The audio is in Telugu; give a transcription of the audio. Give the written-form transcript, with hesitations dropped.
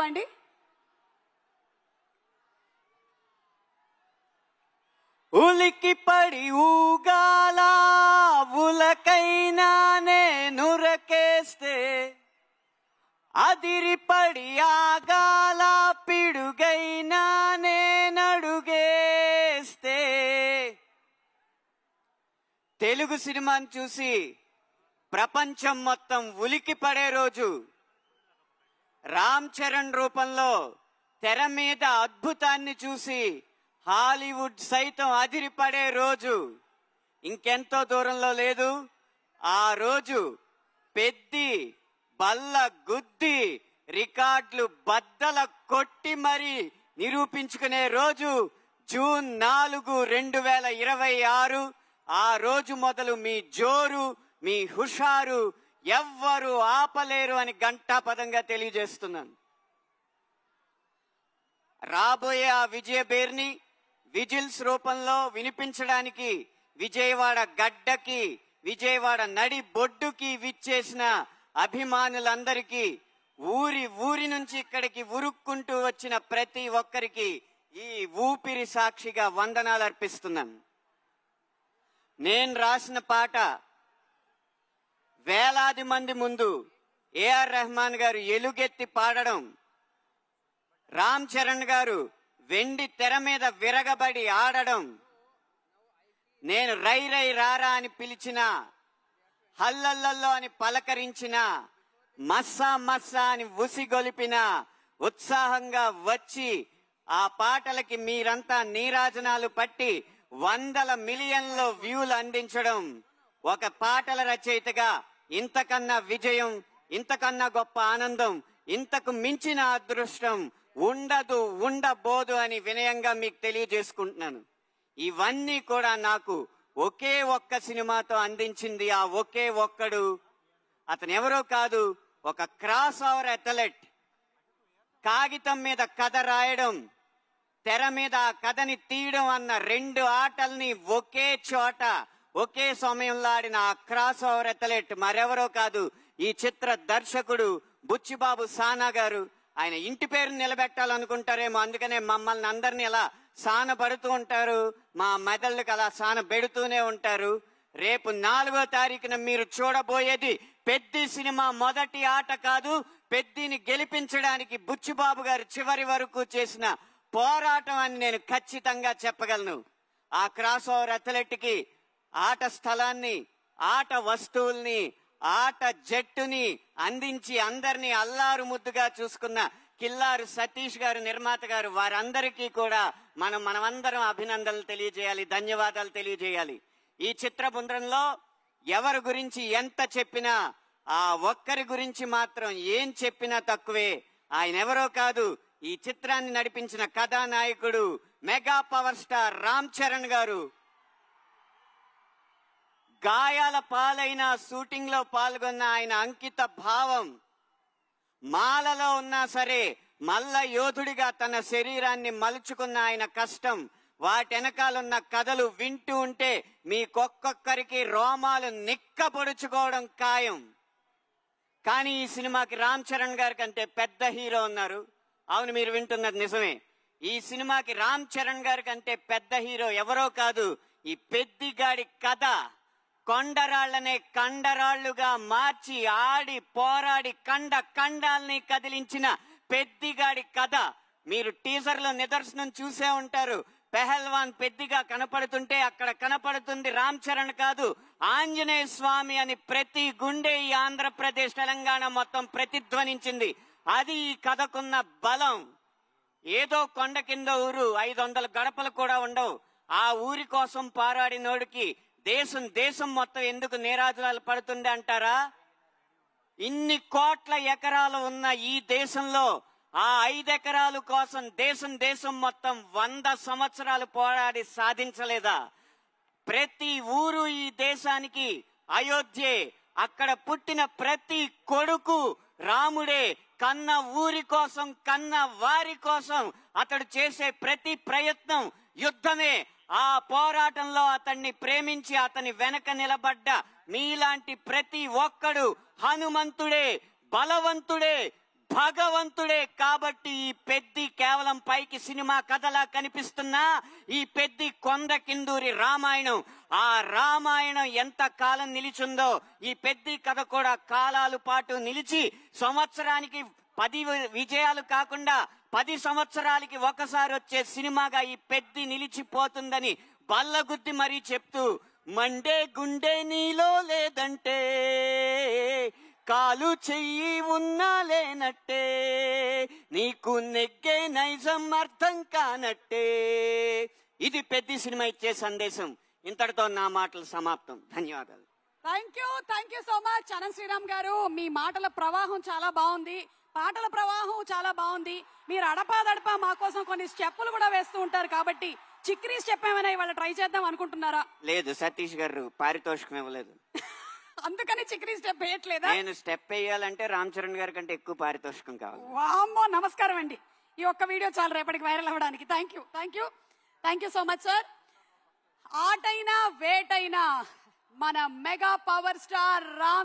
చదవండి. ఉలికి పడి ఊగాల ఉలకైనా నేనురకేస్తే, అదిరిపడి ఆగాల పిడుగైనా నేనడుగేస్తే. తెలుగు సినిమాని చూసి ప్రపంచం మొత్తం ఉలికి పడే రోజు, రామ్ చరణ్ రూపంలో తెర మీద అద్భుతాన్ని చూసి హాలీవుడ్ సైతం అదిరిపడే రోజు ఇంకెంతో దూరంలో లేదు. ఆ రోజు పెద్ది బల్ల గుద్ది రికార్డులు బద్దల కొట్టి మరి నిరూపించుకునే రోజు జూన్ 4, 2026. ఆ రోజు మొదలు మీ జోరు, మీ హుషారు ఎవ్వరు ఆపలేరు అని ఘంటాపదంగా తెలియజేస్తున్నాను. రాబోయే ఆ విజయ బేర్ని విజిల్స్ రూపంలో వినిపించడానికి విజయవాడ గడ్డకి, విజయవాడ నడి బొడ్డుకి విచ్చేసిన అభిమానులందరికీ, ఊరి నుంచి ఇక్కడికి ఉరుక్కుంటూ వచ్చిన ప్రతి ఒక్కరికి ఈ ఊపిరి సాక్షిగా వందనాలు అర్పిస్తున్నాను. నేను రాసిన పాట వేలాది మంది ముందు ఏఆర్ రెహమాన్ గారు ఎలుగెత్తి పాడడం, రామ్ చరణ్ గారు వెండి తెర మీద విరగబడి ఆడడం, నేను రై రై రారా అని పిలిచిన, హల్లల్లల్లో అని పలకరించిన, మస్సా మస్సా అని ఉసిగొలిపిన, ఉత్సాహంగా వచ్చి ఆ పాటలకి మీరంతా నీరాజనాలు పట్టి 100 మిలియన్ల వ్యూలు అందించడం, ఒక పాటల రచయితగా ఇంతకన్నా విజయం, ఇంతకన్నా గొప్ప ఆనందం, ఇంతకు మించిన అదృష్టం ఉండదు, ఉండబోదు అని వినయంగా మీకు తెలియజేసుకుంటున్నాను. ఇవన్నీ కూడా నాకు ఒకే ఒక్క సినిమాతో అందించింది ఆ ఒకే ఒక్కడు. అతను ఎవరో కాదు, ఒక క్రాస్ ఓవర్ అథ్లెట్. కాగితం మీద కథ రాయడం, తెర మీద ఆ కథని తీయడం అన్న 2 ఆటల్ని ఒకే చోట ఒకే సమయంలో ఆడిన ఆ క్రాస్ ఓవర్ అథ్లెట్ మరెవరో కాదు, ఈ చిత్ర దర్శకుడు బుచ్చిబాబు సానా గారు. ఆయన ఇంటి పేరు నిలబెట్టాలనుకుంటారేమో, అందుకనే మమ్మల్ని అందరినీ అలా సానబడుతూ ఉంటారు, మా మెదళ్ళకి అలా సానబెడుతూనే ఉంటారు. రేపు 4వ తారీఖున మీరు చూడబోయేది పెద్ది సినిమా మొదటి ఆట కాదు, పెద్దిని గెలిపించడానికి బుచ్చిబాబు గారు చివరి వరకు చేసిన పోరాటం అని నేను ఖచ్చితంగా చెప్పగలను. ఆ క్రాస్ ఓవర్ అథ్లెట్ కి ఆట స్థలాన్ని, ఆట వస్తువుల్ని, ఆట జట్టుని అందించి అందరినీ అల్లారు ముద్దుగా చూసుకున్న కిల్లారు సతీష్ గారు, నిర్మాత గారు, వారందరికీ కూడా మనమందరం అభినందనలు తెలియజేయాలి, ధన్యవాదాలు తెలియజేయాలి. ఈ చిత్ర బృందంలో ఎవరి గురించి ఎంత చెప్పినా, ఆ ఒక్కరి గురించి మాత్రం ఏం చెప్పినా తక్కువే. ఆయన ఎవరో కాదు, ఈ చిత్రాన్ని నడిపించిన కథానాయకుడు mega power star Ram Charan గారు. గాయాల పాలైన షూటింగ్ లో పాల్గొన్న ఆయన అంకిత భావం, మాలలో ఉన్నా సరే మల్ల యోధుడిగా తన శరీరాన్ని మలుచుకున్న ఆయన కష్టం, వాటెనకాలన్న కథలు వింటూ ఉంటే మీకొక్కొక్కరికి రోమాలు నిక్కపొడుచుకోవడం ఖాయం. కానీ ఈ సినిమాకి రామ్ చరణ్ గారి కంటే పెద్ద హీరో ఉన్నారు. అవును, మీరు వింటున్నది నిజమే. ఈ సినిమాకి రామ్ చరణ్ గారి కంటే పెద్ద హీరో ఎవరో కాదు, ఈ పెద్దిగాడి కథ కొండరాళ్లనే కండరాళ్లుగా మార్చి ఆడి పోరాడి కండాల్ని కదిలించిన పెద్దిగాడి కథ. మీరు టీజర్ లో నిదర్శనం చూసే ఉంటారు. పెహల్వాన్ పెద్దిగా కనపడుతుంటే అక్కడ కనపడుతుంది రామ్ చరణ్ కాదు, ఆంజనేయ స్వామి అని ప్రతి గుండె ఈ ఆంధ్రప్రదేశ్, తెలంగాణ మొత్తం ప్రతిధ్వనించింది. అది ఈ కథకున్న బలం. ఏదో కొండ కింద ఊరు, 500 గడపలు కూడా ఉండవు. ఆ ఊరి కోసం పోరాడినోడికి దేశం మొత్తం ఎందుకు నీరాజనాలు పడుతుంది అంటారా? ఇన్ని కోట్ల ఎకరాలు ఉన్న ఈ దేశంలో ఆ 5 ఎకరాల కోసం దేశం మొత్తం 100 సంవత్సరాలు పోరాడి సాధించలేదా? ప్రతి ఊరు ఈ దేశానికి అయోధ్యే. అక్కడ పుట్టిన ప్రతి కొడుకు రాముడే. కన్న ఊరి కోసం, కన్న వారి కోసం అతడు చేసే ప్రతి ప్రయత్నం యుద్ధమే. ఆ పోరాటంలో అతన్ని ప్రేమించి అతని వెనక నిలబడ్డ మీలాంటి ప్రతి ఒక్కడు హనుమంతుడే, బలవంతుడే, భగవంతుడే. కాబట్టి ఈ పెద్ది కేవలం పైకి సినిమా కథలా కనిపిస్తున్నా ఈ పెద్ది కొండ కిందూరి రామాయణం. ఆ రామాయణం ఎంత కాలం నిలిచిందో ఈ పెద్ది కథ కూడా కాలాల పాటు నిలిచి సంవత్సరానికి 10 విజయాలు కాకుండా 10 సంవత్సరాలకి ఒకసారి వచ్చే సినిమాగా ఈ పెద్ది నిలిచిపోతుందని బల్లగుద్ది మరీ చెప్తూ, మండే గుండె నీలో లేదంటే కాలు చెయ్యి ఉన్నా లేనట్టే, నీకు నెగ్గే నైజం అర్థం కానట్టే. ఇది పెద్ద సినిమా ఇచ్చే సందేశం. ఇంతటితో నా మాటలు సమాప్తం. ధన్యవాదాలు. Thank you so much Anant Sriram garu. మీ మాటల ప్రవాహం చాలా బాగుంది, పాటల ప్రవాహం చాలా బాగుంది. మీరు అడపాదడపా మా కోసం కొన్ని స్టెప్పులు కూడా వేస్తూ ఉంటారు. కాబట్టి చిక్రీ స్టెప్ ఏమైనా ఇవాళ ట్రై చేద్దాం అనుకుంటున్నారా? లేదు, సతీష్ గారు పారితోషికం ఇవ్వలేదు, అందుకని చిక్రీ స్టెప్ వేయట్లేదా? నేను స్టెప్ వేయాలంటే రామ్ చరణ్ గారి కంటే ఎక్కువ పారితోషికం కావాలి. వామ్మో, నమస్కారం అండి. ఈ ఒక్క వీడియో చాలా రేపటికి వైరల్ అవ్వడానికి. Thank you so much sir. ఆటైనా వేటైనా మన మెగా పవర్ స్టార్ రామ్